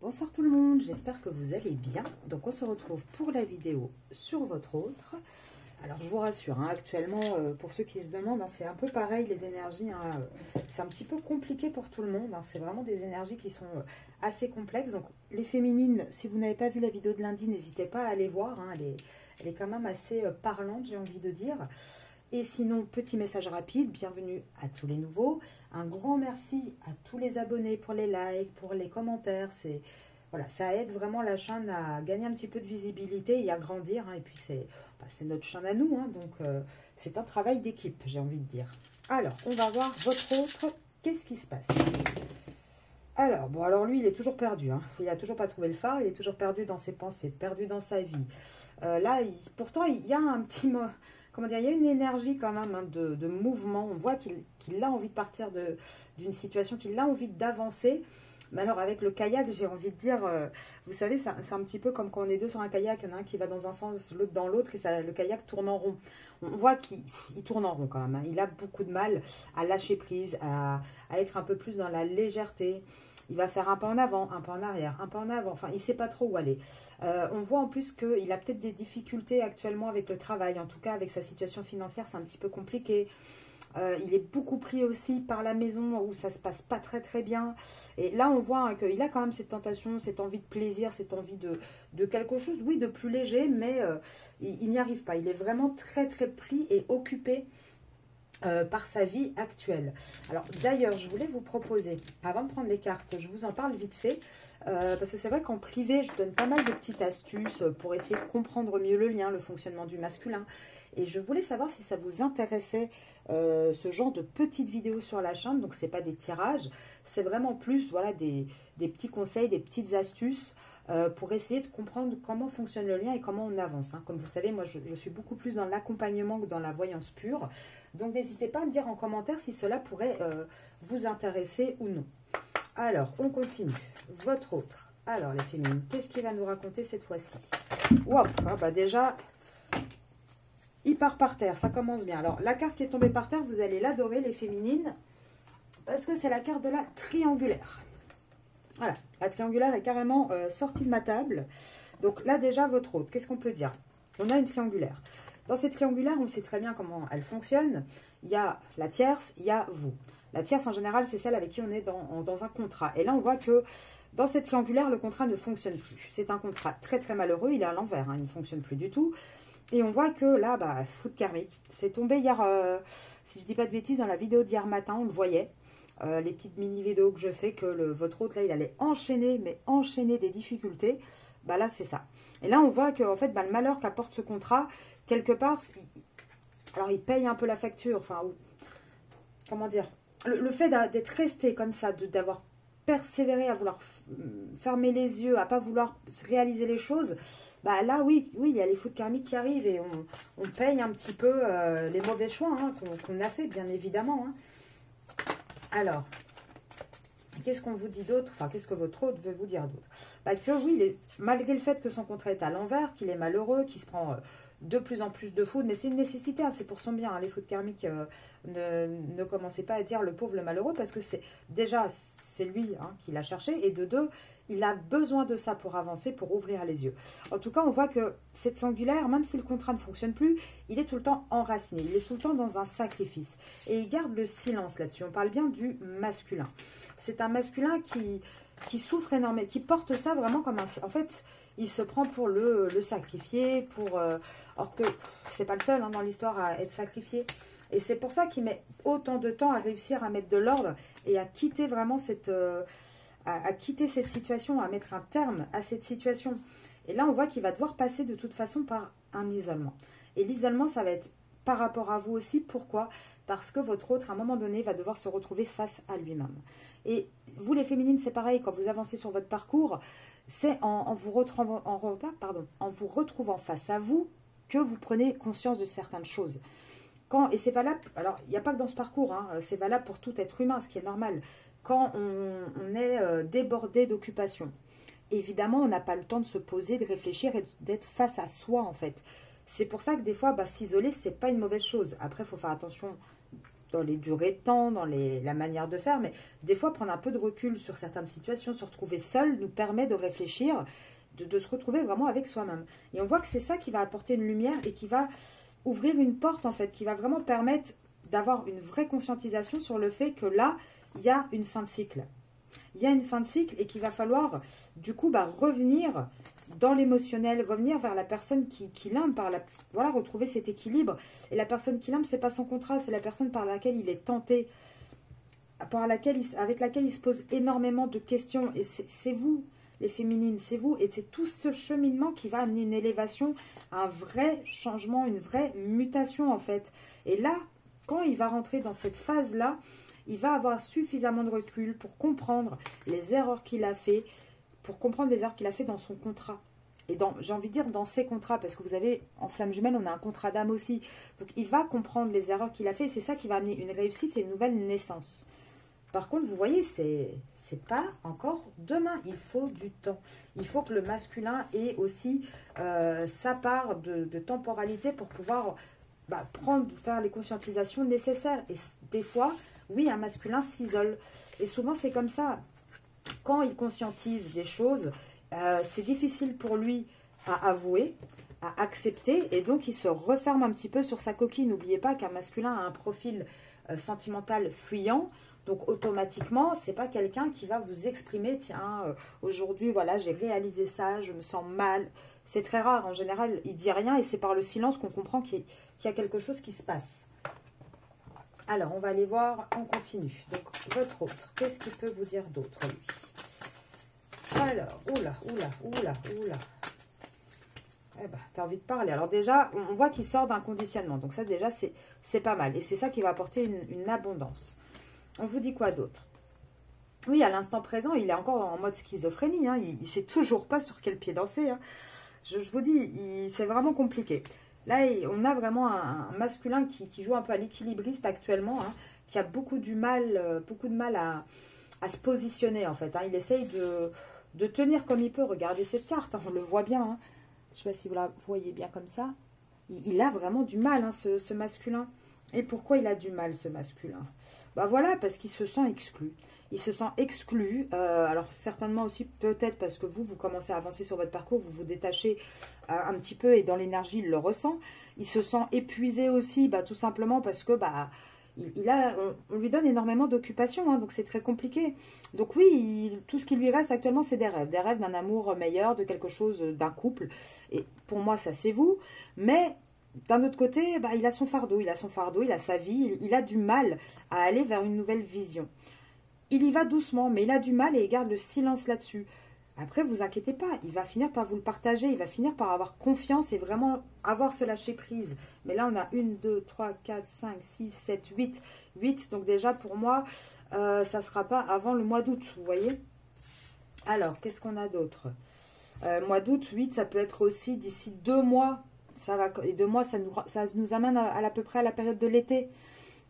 Bonsoir tout le monde, j'espère que vous allez bien. Donc on se retrouve pour la vidéo sur votre autre. Alors je vous rassure, hein, actuellement, pour ceux qui se demandent, hein, c'est un peu pareil les énergies. Hein, c'est un petit peu compliqué pour tout le monde. Hein, c'est vraiment des énergies qui sont assez complexes. Donc les féminines, si vous n'avez pas vu la vidéo de lundi, n'hésitez pas à aller voir. Hein, elle est quand même assez parlante, j'ai envie de dire. Et sinon, petit message rapide, bienvenue à tous les nouveaux. Un grand merci à tous les abonnés pour les likes, pour les commentaires. Voilà, ça aide vraiment la chaîne à gagner un petit peu de visibilité et à grandir. Hein. Et puis, c'est notre chaîne à nous. Hein. Donc, c'est un travail d'équipe, j'ai envie de dire. Alors, on va voir votre autre. Qu'est-ce qui se passe? Alors, bon, alors lui, il est toujours perdu. Hein. Il n'a toujours pas trouvé le phare. Il est toujours perdu dans ses pensées, perdu dans sa vie. Là, pourtant, il y a un petit mot. Comment dire, il y a une énergie quand même, hein, de mouvement. On voit qu'il a envie de partir d'une situation, qu'il a envie d'avancer. Mais alors avec le kayak, j'ai envie de dire, vous savez, c'est un petit peu comme quand on est deux sur un kayak, il y en a un qui va dans un sens, l'autre dans l'autre, et le kayak tourne en rond. On voit qu'il tourne en rond quand même. Hein. Il a beaucoup de mal à lâcher prise, à être un peu plus dans la légèreté. Il va faire un pas en avant, un pas en arrière, un pas en avant. Enfin, il ne sait pas trop où aller. On voit en plus qu'il a peut-être des difficultés actuellement avec le travail. En tout cas, avec sa situation financière, c'est un petit peu compliqué. Il est beaucoup pris aussi par la maison où ça ne se passe pas très très bien. Et là, on voit hein, qu'il a quand même cette tentation, cette envie de plaisir, cette envie de quelque chose, oui, de plus léger, mais il n'y arrive pas. Il est vraiment très très pris et occupé par sa vie actuelle. Alors d'ailleurs, je voulais vous proposer, avant de prendre les cartes, je vous en parle vite fait, parce que c'est vrai qu'en privé, je donne pas mal de petites astuces pour essayer de comprendre mieux le lien, le fonctionnement du masculin. Et je voulais savoir si ça vous intéressait ce genre de petites vidéos sur la chaîne. Donc c'est pas des tirages, c'est vraiment plus voilà, des petits conseils, des petites astuces pour essayer de comprendre comment fonctionne le lien et comment on avance. Hein. Comme vous savez, moi je suis beaucoup plus dans l'accompagnement que dans la voyance pure. Donc n'hésitez pas à me dire en commentaire si cela pourrait vous intéresser ou non. Alors, on continue. Votre autre. Alors les féminines, qu'est-ce qu'il va nous raconter cette fois-ci? Wow, ah bah déjà, il part par terre, ça commence bien. Alors la carte qui est tombée par terre, vous allez l'adorer les féminines, parce que c'est la carte de la triangulaire. Voilà, la triangulaire est carrément sortie de ma table. Donc là déjà, votre autre, qu'est-ce qu'on peut dire? On a une triangulaire. Dans cette triangulaire, on sait très bien comment elle fonctionne. Il y a la tierce, il y a vous. La tierce, en général, c'est celle avec qui on est dans un contrat. Et là, on voit que dans cette triangulaire, le contrat ne fonctionne plus. C'est un contrat très, très malheureux. Il est à l'envers, hein, il ne fonctionne plus du tout. Et on voit que là, bah, foot karmique. C'est tombé hier, si je ne dis pas de bêtises, dans la vidéo d'hier matin, on le voyait. Les petites mini-vidéos que je fais, que votre autre, là, il allait enchaîner, mais enchaîner des difficultés. Bah là, c'est ça. Et là, on voit que en fait, bah, le malheur qu'apporte ce contrat, quelque part, alors il paye un peu la facture, enfin, comment dire, le fait d'être resté comme ça, d'avoir persévéré à vouloir fermer les yeux, à pas vouloir réaliser les choses, bah là, oui, il y a les foudres karmiques qui arrivent et on paye un petit peu les mauvais choix hein, qu'on a fait, bien évidemment. Hein. Alors, qu'est-ce qu'on vous dit d'autre? Enfin, qu'est-ce que votre autre veut vous dire d'autre? Bah, que oui, malgré le fait que son contrat est à l'envers, qu'il est malheureux, qu'il se prend de plus en plus de foudre, mais c'est une nécessité, hein, c'est pour son bien. Hein, les foudres karmiques, ne commencez pas à dire le pauvre, le malheureux, parce que c'est lui hein, qui l'a cherché, et de deux, il a besoin de ça pour avancer, pour ouvrir les yeux. En tout cas, on voit que cette triangulaire, même si le contrat ne fonctionne plus, il est tout le temps enraciné, il est tout le temps dans un sacrifice. Et il garde le silence là-dessus. On parle bien du masculin. C'est un masculin qui souffre énormément, qui porte ça vraiment comme un... En fait, il se prend pour le sacrifier, pour... or que c'est pas le seul hein, dans l'histoire à être sacrifié. Et c'est pour ça qu'il met autant de temps à réussir à mettre de l'ordre et à quitter vraiment à quitter cette situation, à mettre un terme à cette situation. Et là, on voit qu'il va devoir passer de toute façon par un isolement. Et l'isolement, ça va être par rapport à vous aussi. Pourquoi? Parce que votre autre, à un moment donné, va devoir se retrouver face à lui-même. Et vous, les féminines, c'est pareil. Quand vous avancez sur votre parcours, c'est en vous retrouvant face à vous que vous prenez conscience de certaines choses. Et c'est valable, alors il n'y a pas que dans ce parcours, hein, c'est valable pour tout être humain, ce qui est normal. Quand on est débordé d'occupation, évidemment, on n'a pas le temps de se poser, de réfléchir et d'être face à soi, en fait. C'est pour ça que des fois, bah, s'isoler, c'est pas une mauvaise chose. Après, il faut faire attention dans les durées de temps, dans la manière de faire, mais des fois prendre un peu de recul sur certaines situations, se retrouver seul nous permet de réfléchir, de se retrouver vraiment avec soi-même. Et on voit que c'est ça qui va apporter une lumière et qui va ouvrir une porte en fait, qui va vraiment permettre d'avoir une vraie conscientisation sur le fait que là, il y a une fin de cycle. Il y a une fin de cycle et qu'il va falloir du coup revenir dans l'émotionnel, revenir vers la personne qui l'aime, voilà, retrouver cet équilibre. Et la personne qui l'aime, c'est pas son contrat, c'est la personne par laquelle il est tenté, avec laquelle il se pose énormément de questions. Et c'est vous, les féminines, c'est vous. Et c'est tout ce cheminement qui va amener une élévation, un vrai changement, une vraie mutation en fait. Et là, quand il va rentrer dans cette phase-là, il va avoir suffisamment de recul pour comprendre les erreurs qu'il a fait, dans son contrat. Et j'ai envie de dire dans ses contrats, parce que vous avez, en flamme jumelle, on a un contrat d'âme aussi. Donc il va comprendre les erreurs qu'il a fait, et c'est ça qui va amener une réussite et une nouvelle naissance. Par contre, vous voyez, c'est pas encore demain, il faut du temps. Il faut que le masculin ait aussi sa part de temporalité pour pouvoir faire les conscientisations nécessaires. Et des fois, oui, un masculin s'isole. Et souvent, c'est comme ça. Quand il conscientise des choses, c'est difficile pour lui à avouer, à accepter, et donc il se referme un petit peu sur sa coquille. N'oubliez pas qu'un masculin a un profil sentimental fuyant, donc automatiquement, c'est pas quelqu'un qui va vous exprimer, tiens, aujourd'hui, voilà, j'ai réalisé ça, je me sens mal. C'est très rare, en général, il dit rien, et c'est par le silence qu'on comprend qu'il y a quelque chose qui se passe. Alors, on va aller voir, on continue. Donc, votre autre, qu'est-ce qu'il peut vous dire d'autre, lui? Alors, oula. Eh ben, t'as envie de parler. Alors déjà, on voit qu'il sort d'un conditionnement. Donc ça, déjà, c'est pas mal. Et c'est ça qui va apporter une abondance. On vous dit quoi d'autre? Oui, à l'instant présent, il est encore en mode schizophrénie. Hein. Il ne sait toujours pas sur quel pied danser. Hein. Je vous dis, c'est vraiment compliqué. Là, on a vraiment un masculin qui joue un peu à l'équilibriste actuellement, hein, qui a beaucoup de mal à se positionner en fait. Hein. Il essaye de tenir comme il peut. Regardez cette carte, hein, on le voit bien. Hein. Je ne sais pas si vous la voyez bien comme ça. Il a vraiment du mal, hein, ce masculin. Et pourquoi il a du mal, ce masculin? Voilà, parce qu'il se sent exclu. Il se sent exclu. Alors certainement aussi peut-être parce que vous commencez à avancer sur votre parcours, vous vous détachez un petit peu et dans l'énergie, il le ressent. Il se sent épuisé aussi, tout simplement parce que on lui donne énormément d'occupation, hein, donc c'est très compliqué. Donc oui, tout ce qui lui reste actuellement, c'est des rêves d'un amour meilleur, de quelque chose, d'un couple. Et pour moi, ça c'est vous. Mais d'un autre côté, il a son fardeau, il a sa vie, il a du mal à aller vers une nouvelle vision. Il y va doucement, mais il a du mal et il garde le silence là-dessus. Après, vous inquiétez pas, il va finir par vous le partager, il va finir par avoir confiance et vraiment avoir ce lâcher-prise. Mais là, on a 1, 2, 3, 4, 5, 6, 7, 8. 8, donc déjà pour moi, ça ne sera pas avant le mois d'août, vous voyez. Alors, qu'est-ce qu'on a d'autre? Mois d'août, 8, ça peut être aussi d'ici 2 mois. Et 2 mois, ça nous amène à peu près à la période de l'été.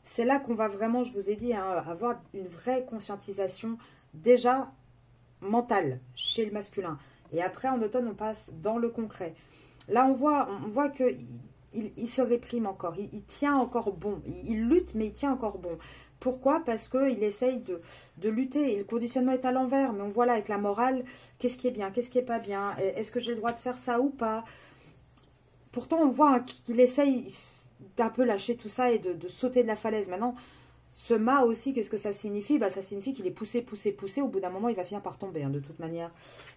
C'est là qu'on va vraiment, je vous ai dit, hein, avoir une vraie conscientisation déjà mentale chez le masculin. Et après, en automne, on passe dans le concret. Là, on voit que il se réprime encore. Il tient encore bon. Il lutte, mais il tient encore bon. Pourquoi? Parce qu'il essaye de lutter. Et le conditionnement est à l'envers. Mais on voit là, avec la morale, qu'est-ce qui est bien, qu'est-ce qui n'est pas bien. Est-ce que j'ai le droit de faire ça ou pas? Pourtant, on voit qu'il essaye d'un peu lâcher tout ça et de sauter de la falaise. Maintenant, ce mât aussi, qu'est-ce que ça signifie? Ça signifie qu'il est poussé. Au bout d'un moment, il va finir par tomber, hein, de toute manière.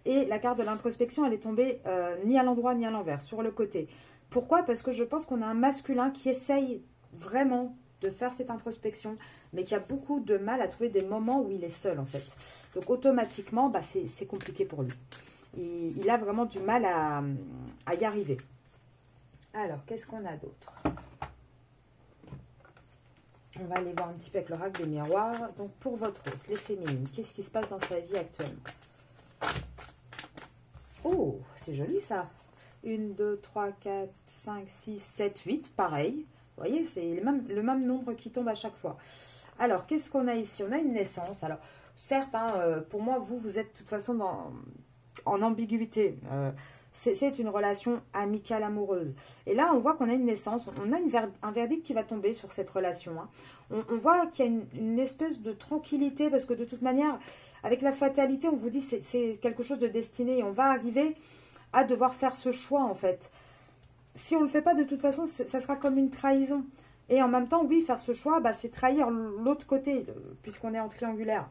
Et la carte de l'introspection, elle est tombée ni à l'endroit ni à l'envers, sur le côté. Pourquoi? Parce que je pense qu'on a un masculin qui essaye vraiment de faire cette introspection, mais qui a beaucoup de mal à trouver des moments où il est seul, en fait. Donc, automatiquement, c'est compliqué pour lui. Il a vraiment du mal à y arriver. Alors, qu'est-ce qu'on a d'autre? On va aller voir un petit peu avec l'oracle des miroirs. Donc, pour votre hôte, les féminines, qu'est-ce qui se passe dans sa vie actuellement? Oh, c'est joli ça. 1, 2, 3, 4, 5, 6, 7, 8. Pareil. Vous voyez, c'est le même nombre qui tombe à chaque fois. Alors, qu'est-ce qu'on a ici? On a une naissance. Alors, certes, hein, pour moi, vous êtes de toute façon en ambiguïté. C'est une relation amicale, amoureuse. Et là, on voit qu'on a une naissance, on a un verdict qui va tomber sur cette relation. Hein. On voit qu'il y a une espèce de tranquillité, parce que de toute manière, avec la fatalité, on vous dit c'est quelque chose de destiné. Et on va arriver à devoir faire ce choix, en fait. Si on ne le fait pas, de toute façon, ça sera comme une trahison. Et en même temps, oui, faire ce choix, bah, c'est trahir l'autre côté, puisqu'on est en triangulaire.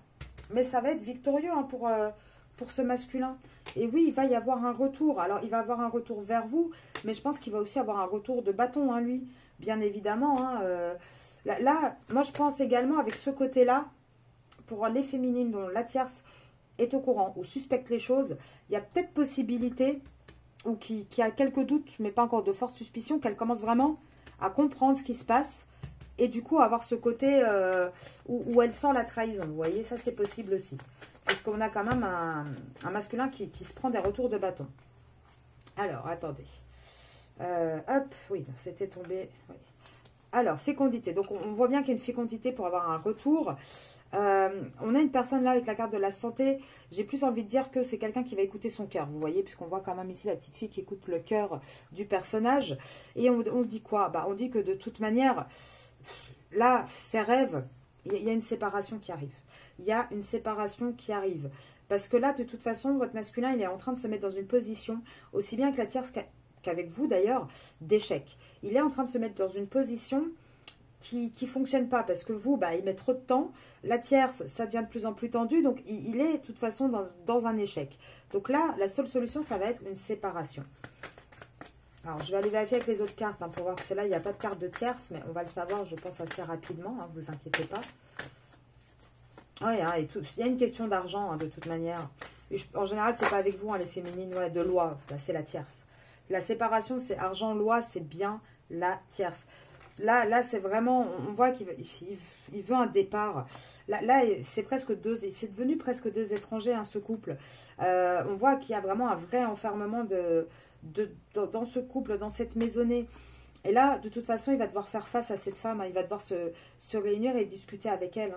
Mais ça va être victorieux hein, pour ce masculin. Et oui, il va y avoir un retour. Alors, il va avoir un retour vers vous, mais je pense qu'il va aussi avoir un retour de bâton, hein, lui. Bien évidemment. Hein, là, moi, je pense également avec ce côté-là, pour les féminines dont la tierce est au courant ou suspecte les choses, il y a peut-être possibilité, ou qui a quelques doutes, mais pas encore de fortes suspicions, qu'elle commence vraiment à comprendre ce qui se passe. Et du coup, avoir ce côté où elle sent la trahison. Vous voyez, ça c'est possible aussi. Parce qu'on a quand même un masculin qui se prend des retours de bâton. Alors, attendez. Hop, oui, c'était tombé. Oui. Alors, fécondité. Donc, on voit bien qu'il y a une fécondité pour avoir un retour. On a une personne là avec la carte de la santé. J'ai plus envie de dire que c'est quelqu'un qui va écouter son cœur. Vous voyez, puisqu'on voit quand même ici la petite fille qui écoute le cœur du personnage. Et on dit quoi? Bah, on dit que de toute manière, là, ses rêves, il y a une séparation qui arrive. Il y a une séparation qui arrive. Parce que là, de toute façon, votre masculin, il est en train de se mettre dans une position, aussi bien que la tierce qu'avec vous d'ailleurs, d'échec. Il est en train de se mettre dans une position qui ne fonctionne pas. Parce que vous, bah, il met trop de temps. La tierce, ça devient de plus en plus tendu. Donc, il est de toute façon dans un échec. Donc là, la seule solution, ça va être une séparation. Alors, je vais aller vérifier avec les autres cartes hein, pour voir que là, il n'y a pas de carte de tierce. Mais on va le savoir, je pense, assez rapidement. Hein, vous inquiétez pas. Oui, hein, et tout. Il y a une question d'argent, hein, de toute manière. En général, c'est pas avec vous, hein, les féminines, ouais, de loi. Là, c'est la tierce. La séparation, c'est argent, loi, c'est bien la tierce. Là c'est vraiment, on voit qu'il veut un départ. Là c'est presque c'est devenu presque deux étrangers, hein, ce couple. On voit qu'il y a vraiment un vrai enfermement dans ce couple, dans cette maisonnée. Et là, de toute façon, il va devoir faire face à cette femme. Hein, il va devoir se réunir et discuter avec elle.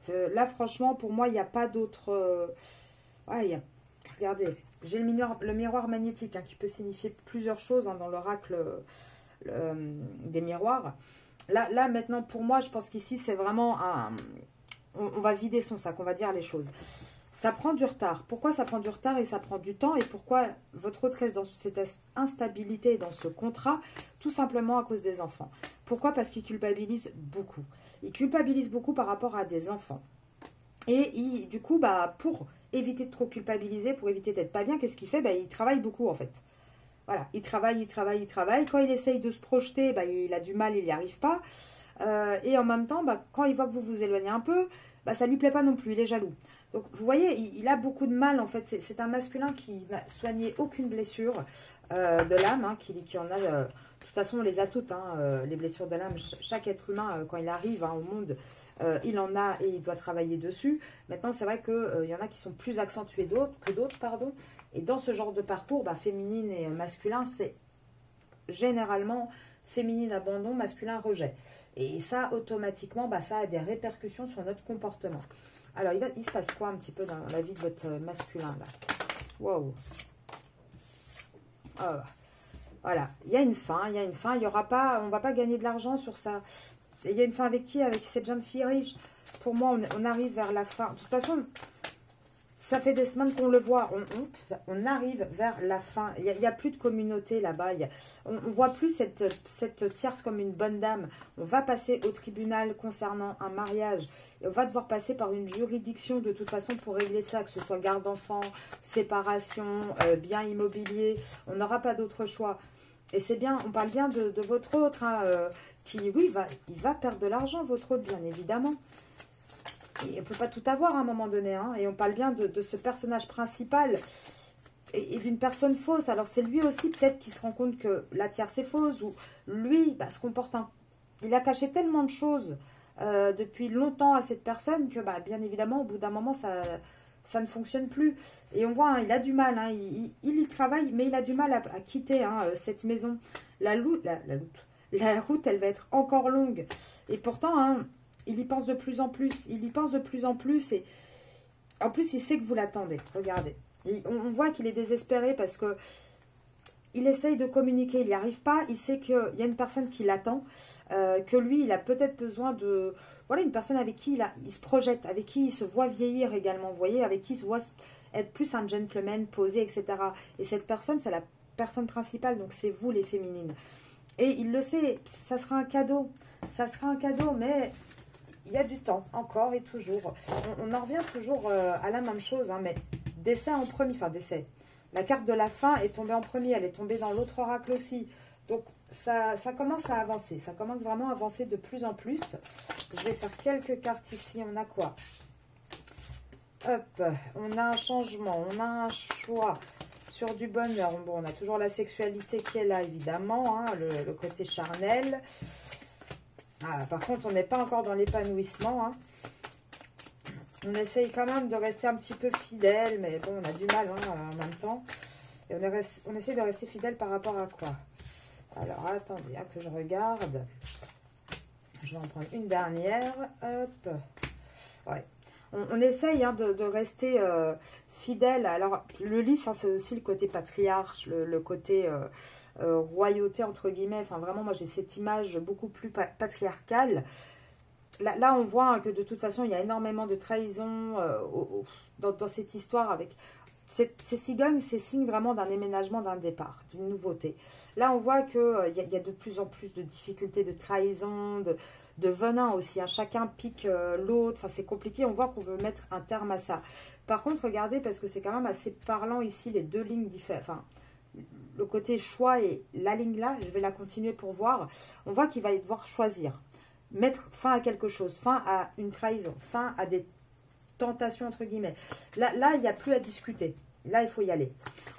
Hein. Là, franchement, pour moi, il n'y a pas d'autre... Ouais, regardez, j'ai le miroir magnétique hein, qui peut signifier plusieurs choses hein, dans l'oracle... des miroirs. Là, maintenant, pour moi, je pense qu'ici, c'est vraiment on va vider son sac, on va dire les choses. Ça prend du retard. Pourquoi ça prend du retard et ça prend du temps? Et pourquoi votre autre reste dans cette instabilité, dans ce contrat? Tout simplement à cause des enfants. Pourquoi? Parce qu'il culpabilise beaucoup. Il culpabilise beaucoup par rapport à des enfants. Et du coup, bah, pour éviter de trop culpabiliser, pour éviter d'être pas bien, qu'est-ce qu'il fait? Bah, il travaille beaucoup, en fait. Voilà, il travaille. Quand il essaye de se projeter, bah, il a du mal, il n'y arrive pas. Et en même temps, bah, quand il voit que vous vous éloignez un peu, bah, ça ne lui plaît pas non plus, il est jaloux. Donc, vous voyez, il a beaucoup de mal, en fait. C'est un masculin qui n'a soigné aucune blessure de l'âme, hein, qui en a... de toute façon, on les a toutes, hein, les blessures de l'âme. Chaque être humain, quand il arrive hein, au monde, il en a et il doit travailler dessus. Maintenant, c'est vrai qu'il y en a qui sont plus accentués que d'autres, pardon. Et dans ce genre de parcours, bah, féminine et masculin, c'est généralement féminine abandon, masculin rejet. Et ça, automatiquement, bah, ça a des répercussions sur notre comportement. Alors, il se passe quoi un petit peu dans la vie de votre masculin, là? Wow. Oh, voilà, il y a une fin, il y aura pas, on ne va pas gagner de l'argent sur ça. Il y a une fin avec qui? Avec cette jeune fille riche. Pour moi, on arrive vers la fin. De toute façon... Ça fait des semaines qu'on le voit, on arrive vers la fin. Il n'y a plus de communauté là-bas. On ne voit plus cette tierce comme une bonne dame. On va passer au tribunal concernant un mariage. Et on va devoir passer par une juridiction de toute façon pour régler ça, que ce soit garde d'enfants, séparation, bien immobilier. On n'aura pas d'autre choix. Et c'est bien, on parle bien de votre autre, hein, qui, oui, il va perdre de l'argent, votre autre, bien évidemment. Et on ne peut pas tout avoir à un moment donné. Hein, et on parle bien de ce personnage principal et d'une personne fausse. Alors c'est lui aussi peut-être qui se rend compte que la tierce est fausse. Ou lui bah, se comporte il a caché tellement de choses depuis longtemps à cette personne que bah, bien évidemment au bout d'un moment ça ne fonctionne plus. Et on voit, hein, il a du mal. Hein, il y travaille mais il a du mal à quitter hein, cette maison. La route elle va être encore longue. Et pourtant... Hein, il y pense de plus en plus. Il y pense de plus en plus. Et en plus, il sait que vous l'attendez. Regardez. On voit qu'il est désespéré parce que il essaye de communiquer, il n'y arrive pas, il sait qu'il y a une personne qui l'attend, que lui, il a peut-être besoin de... Voilà, une personne avec qui il se projette, avec qui il se voit vieillir également, vous voyez, avec qui il se voit être plus un gentleman, posé, etc. Et cette personne, c'est la personne principale, donc c'est vous les féminines. Et il le sait, ça sera un cadeau, mais il y a du temps, encore et toujours. On en revient toujours à la même chose, hein, mais décès en premier, enfin décès. La carte de la fin est tombée en premier, elle est tombée dans l'autre oracle aussi. Donc ça commence à avancer, ça commence vraiment à avancer de plus en plus. Je vais faire quelques cartes ici, on a quoi? Hop, on a un changement, on a un choix sur du bonheur. Bon, on a toujours la sexualité qui est là, évidemment, hein, le côté charnel. Ah, par contre, on n'est pas encore dans l'épanouissement. Hein. On essaye quand même de rester un petit peu fidèle, mais bon, on a du mal hein, en même temps. Et on essaie de rester fidèle par rapport à quoi? Alors, attendez, hein, que je regarde. Je vais en prendre une dernière. Hop. Ouais. On essaye hein, de rester fidèle. Alors, le lys, hein, c'est aussi le côté patriarche, le côté royauté, entre guillemets. Enfin, vraiment, moi, j'ai cette image beaucoup plus patriarcale. Là, on voit hein, que de toute façon, il y a énormément de trahison dans cette histoire avec... Ces cigognes, c'est signe vraiment d'un déménagement, d'un départ, d'une nouveauté. Là, on voit qu'il y a de plus en plus de difficultés, de trahison, de venin aussi. Hein. Chacun pique l'autre. Enfin, c'est compliqué. On voit qu'on veut mettre un terme à ça. Par contre, regardez, parce que c'est quand même assez parlant ici, les deux lignes différentes. Enfin, le côté choix et la ligne là, je vais la continuer pour voir. On voit qu'il va devoir choisir. Mettre fin à quelque chose, fin à une trahison, fin à des tentation entre guillemets. Là, il n'y a plus à discuter. Là, il faut y aller.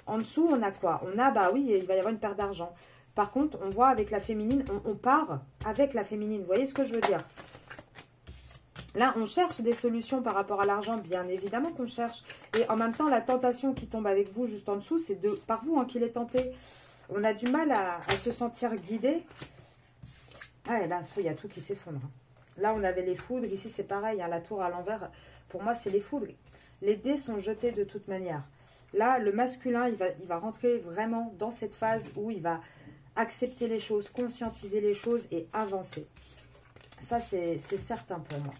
En dessous, on a quoi? On a, bah oui, il va y avoir une paire d'argent. Par contre, on voit avec la féminine, on part avec la féminine. Vous voyez ce que je veux dire? Là, on cherche des solutions par rapport à l'argent, bien évidemment qu'on cherche. Et en même temps, la tentation qui tombe avec vous juste en dessous, c'est par vous hein, qu'il est tenté. On a du mal à se sentir guidé. Ah, là, il y a tout qui s'effondre. Là, on avait les foudres. Ici, c'est pareil. Hein, la tour à l'envers, pour moi, c'est les foudres. Les dés sont jetés de toute manière. Là, le masculin, il va rentrer vraiment dans cette phase où il va accepter les choses, conscientiser les choses et avancer. Ça, c'est certain pour moi.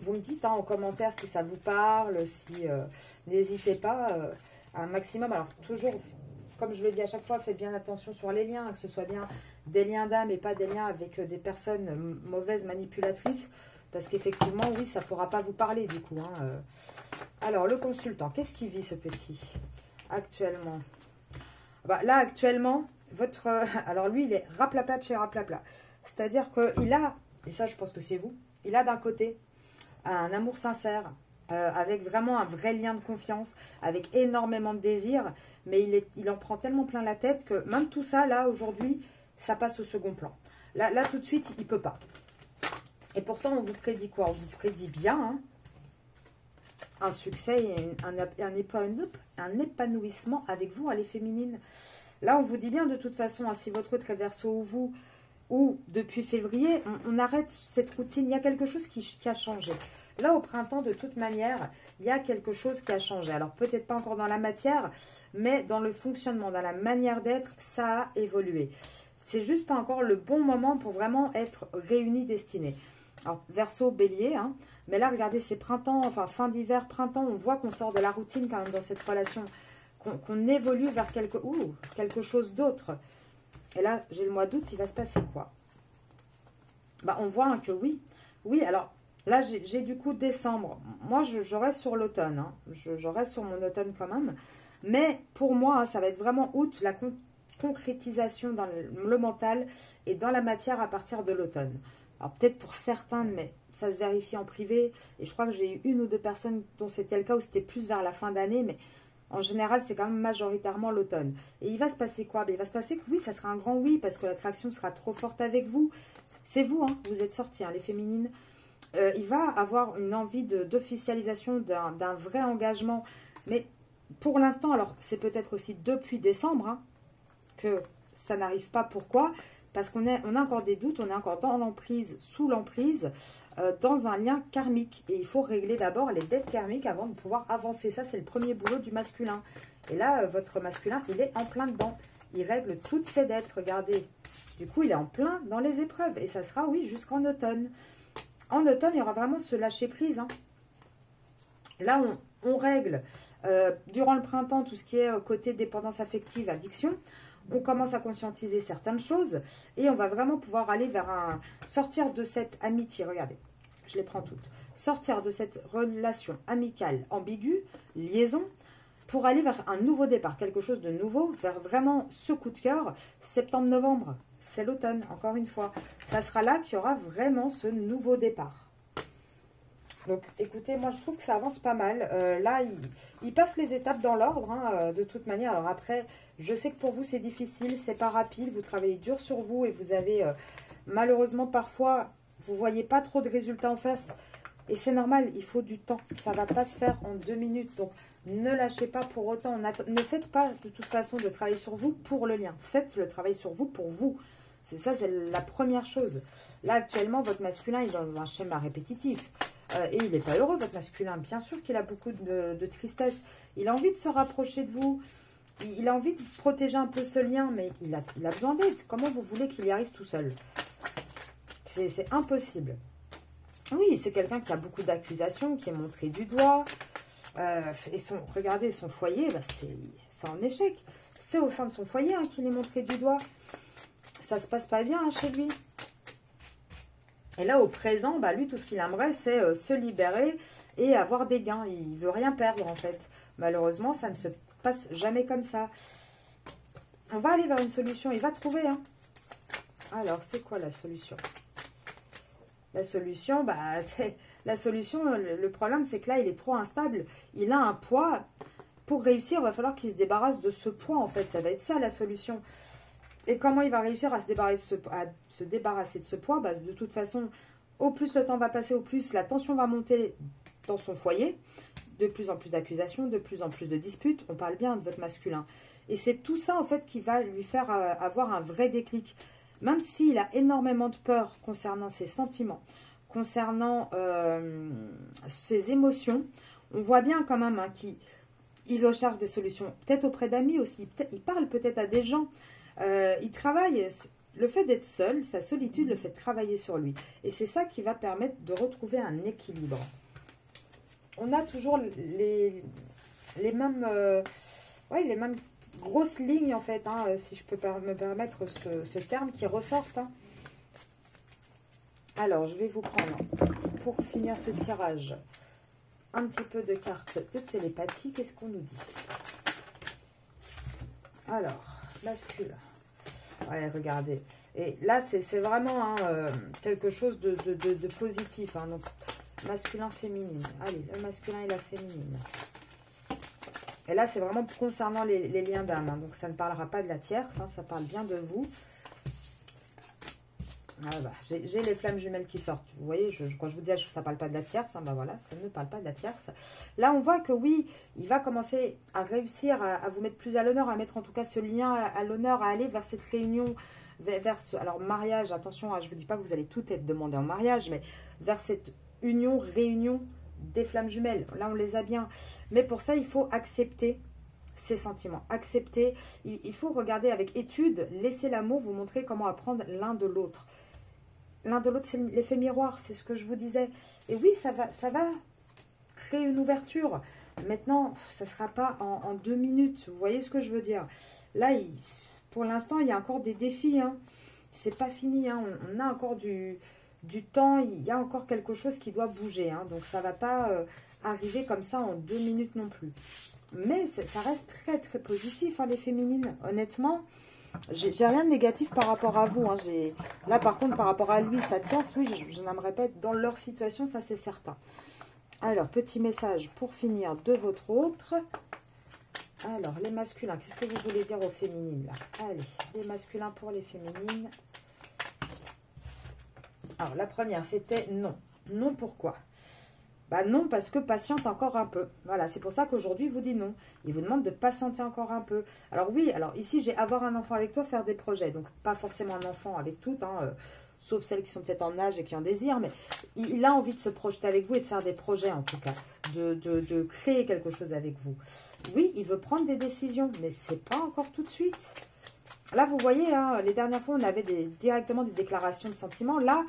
Vous me dites hein, en commentaire si ça vous parle, si n'hésitez pas un maximum. Alors, toujours, comme je le dis à chaque fois, faites bien attention sur les liens, que ce soit bien des liens d'âme et pas des liens avec des personnes mauvaises, manipulatrices. Parce qu'effectivement, oui, ça ne pourra pas vous parler du coup. Hein. Alors, le consultant, qu'est-ce qu'il vit ce petit actuellement? Bah, là, actuellement, alors lui, il est raplapla de chez raplapla. C'est-à-dire qu'il a, et ça je pense que c'est vous, il a d'un côté un amour sincère, avec vraiment un vrai lien de confiance, avec énormément de désir, mais il en prend tellement plein la tête que même tout ça, là, aujourd'hui, ça passe au second plan. Là, tout de suite, il ne peut pas. Et pourtant, on vous prédit quoi? On vous prédit bien hein, un succès et un épanouissement avec vous, les féminines. Là, on vous dit bien de toute façon, hein, si votre autre est Verseau ou vous, ou depuis février, on arrête cette routine. Il y a quelque chose qui a changé. Là, au printemps, de toute manière, il y a quelque chose qui a changé. Alors, peut-être pas encore dans la matière, mais dans le fonctionnement, dans la manière d'être, ça a évolué. C'est juste pas encore le bon moment pour vraiment être réunis, destinés. Alors, Verseau, Bélier, hein, mais là, regardez, c'est printemps, enfin fin d'hiver, printemps, on voit qu'on sort de la routine quand même dans cette relation, qu'on évolue vers quelque chose d'autre. Et là, j'ai le mois d'août, il va se passer quoi? Bah, on voit hein, que oui. Oui, alors, là, j'ai du coup décembre. Moi, je reste sur l'automne. Hein. Je reste sur mon automne quand même. Mais pour moi, hein, ça va être vraiment août, la concrétisation dans le mental et dans la matière à partir de l'automne. Alors peut-être pour certains, mais ça se vérifie en privé. Et je crois que j'ai eu une ou deux personnes dont c'était le cas, où c'était plus vers la fin d'année. Mais en général, c'est quand même majoritairement l'automne. Et il va se passer quoi? Il va se passer que oui, ça sera un grand oui, parce que l'attraction sera trop forte avec vous. C'est vous, hein, vous êtes sortis, hein, les féminines. Il va avoir une envie d'officialisation d'un vrai engagement. Mais pour l'instant, alors c'est peut-être aussi depuis décembre hein, que ça n'arrive pas. Pourquoi? parce qu'on a encore des doutes, on est encore dans l'emprise, sous l'emprise, dans un lien karmique. Et il faut régler d'abord les dettes karmiques avant de pouvoir avancer. Ça, c'est le premier boulot du masculin. Et là, votre masculin, il est en plein dedans. Il règle toutes ses dettes, regardez. Du coup, il est en plein dans les épreuves. Et ça sera, oui, jusqu'en automne. En automne, il y aura vraiment ce lâcher-prise. Hein. Là, on règle durant le printemps tout ce qui est côté dépendance affective, addiction. On commence à conscientiser certaines choses. Et on va vraiment pouvoir aller vers sortir de cette amitié. Regardez, je les prends toutes. Sortir de cette relation amicale ambiguë, liaison, pour aller vers un nouveau départ, quelque chose de nouveau, vers vraiment ce coup de cœur, septembre-novembre, c'est l'automne, encore une fois. Ça sera là qu'il y aura vraiment ce nouveau départ. Donc, écoutez, moi, je trouve que ça avance pas mal. Là, il passe les étapes dans l'ordre, hein, de toute manière. Alors après, je sais que pour vous, c'est difficile, c'est pas rapide. Vous travaillez dur sur vous et vous avez, malheureusement, parfois, vous voyez pas trop de résultats en face. Et c'est normal, il faut du temps. Ça va pas se faire en 2 minutes. Donc, ne lâchez pas pour autant. Ne faites pas de toute façon de travail sur vous pour le lien. Faites le travail sur vous pour vous. C'est ça, c'est la première chose. Là, actuellement, votre masculin est dans un schéma répétitif. Et il n'est pas heureux, votre masculin. Bien sûr qu'il a beaucoup de tristesse. Il a envie de se rapprocher de vous. Il a envie de protéger un peu ce lien, mais il a besoin d'aide. Comment vous voulez qu'il y arrive tout seul? C'est impossible. Oui, c'est quelqu'un qui a beaucoup d'accusations, qui est montré du doigt. Et regardez, son foyer, bah, c'est en échec. C'est au sein de son foyer hein, qu'il est montré du doigt. Ça se passe pas bien hein, chez lui. Et là, au présent, bah, lui, tout ce qu'il aimerait, c'est se libérer et avoir des gains. Il veut rien perdre, en fait. Malheureusement, ça ne se passe jamais comme ça. On va aller vers une solution. Il va trouver. Hein. Alors, c'est quoi la solution? La solution, bah, c'est... La solution, le problème, c'est que là, il est trop instable. Il a un poids. Pour réussir, il va falloir qu'il se débarrasse de ce poids, en fait. Ça va être ça, la solution. Et comment il va réussir à se débarrasser de ce poids? Bah, de toute façon, au plus le temps va passer, au plus la tension va monter dans son foyer. De plus en plus d'accusations, de plus en plus de disputes. On parle bien de votre masculin. Et c'est tout ça, en fait, qui va lui faire avoir un vrai déclic. Même s'il a énormément de peur concernant ses sentiments, concernant ses émotions, on voit bien quand même hein, qu'il recherche des solutions. Peut-être auprès d'amis aussi. Il parle peut-être à des gens. Il travaille. Le fait d'être seul, sa solitude le fait travailler sur lui. Et c'est ça qui va permettre de retrouver un équilibre. On a toujours les mêmes... ouais, les mêmes grosses lignes en fait, hein, si je peux me permettre ce terme qui ressortent. Hein. Alors, je vais vous prendre, pour finir ce tirage, un petit peu de cartes de télépathie. Qu'est-ce qu'on nous dit? Alors, masculin. Ouais, regardez. Et là, c'est vraiment hein, quelque chose de positif. Hein. Donc, masculin, féminine. Allez, le masculin et la féminine. Et là, c'est vraiment concernant les liens d'âme. Hein. Donc, ça ne parlera pas de la tierce. Hein, ça parle bien de vous. Ah bah, j'ai les flammes jumelles qui sortent. Vous voyez, quand je vous dis que ça ne parle pas de la tierce, hein, bah voilà, ça ne parle pas de la tierce. Là, on voit que oui, il va commencer à réussir à vous mettre plus à l'honneur, à mettre en tout cas ce lien à l'honneur, à aller vers cette réunion, vers ce... Alors, mariage, attention, hein, je ne vous dis pas que vous allez tout être demandé en mariage, mais vers cette union, réunion des flammes jumelles. Là, on les a bien. Mais pour ça, il faut accepter ces sentiments. Accepter, il faut regarder avec étude, laisser l'amour vous montrer comment apprendre l'un de l'autre. L'un de l'autre, c'est l'effet miroir, c'est ce que je vous disais. Et oui, ça va créer une ouverture. Maintenant, ça ne sera pas en 2 minutes. Vous voyez ce que je veux dire? Là, pour l'instant, il y a encore des défis. Hein. C'est pas fini. Hein. On a encore du temps. Il y a encore quelque chose qui doit bouger. Hein. Donc, ça ne va pas arriver comme ça en 2 minutes non plus. Mais ça reste très, très positif, hein, les féminines. Honnêtement, j'ai rien de négatif par rapport à vous. Hein. Là, par contre, par rapport à lui, sa tierce, oui, je n'aimerais pas être dans leur situation, ça c'est certain. Alors, petit message pour finir de votre autre. Alors, les masculins, qu'est-ce que vous voulez dire aux féminines, là? Allez, les masculins pour les féminines. Alors, la première, c'était non. Non, pourquoi? Bah non, parce que patiente encore un peu. Voilà, c'est pour ça qu'aujourd'hui, il vous dit non. Il vous demande de patienter encore un peu. Alors oui, alors ici, j'ai avoir un enfant avec toi, faire des projets. Donc, pas forcément un enfant avec toutes, hein, sauf celles qui sont peut-être en âge et qui en désirent. Mais il a envie de se projeter avec vous et de faire des projets, en tout cas. De créer quelque chose avec vous. Oui, il veut prendre des décisions, mais c'est pas encore tout de suite. Là, vous voyez, hein, les dernières fois, on avait directement des déclarations de sentiments. Là,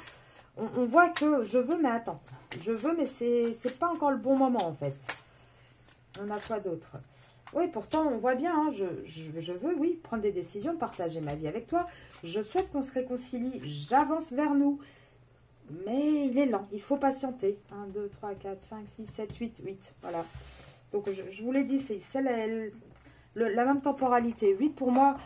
on voit que je veux, mais attends. Je veux, mais c'est pas encore le bon moment, en fait. On a quoi d'autre? Oui, pourtant, on voit bien, hein, je veux, oui, prendre des décisions, partager ma vie avec toi. Je souhaite qu'on se réconcilie. J'avance vers nous. Mais il est lent, il faut patienter. 1, 2, 3, 4, 5, 6, 7, 8, 8. Voilà. Donc, je vous l'ai dit, c'est la même temporalité. 8 pour moi.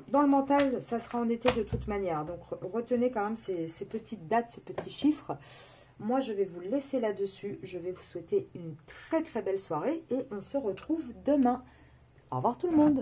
Dans le mental, ça sera en été de toute manière. Donc, retenez quand même ces petites dates, ces petits chiffres. Moi, je vais vous laisser là-dessus. Je vais vous souhaiter une très très belle soirée et on se retrouve demain. Au revoir tout le monde.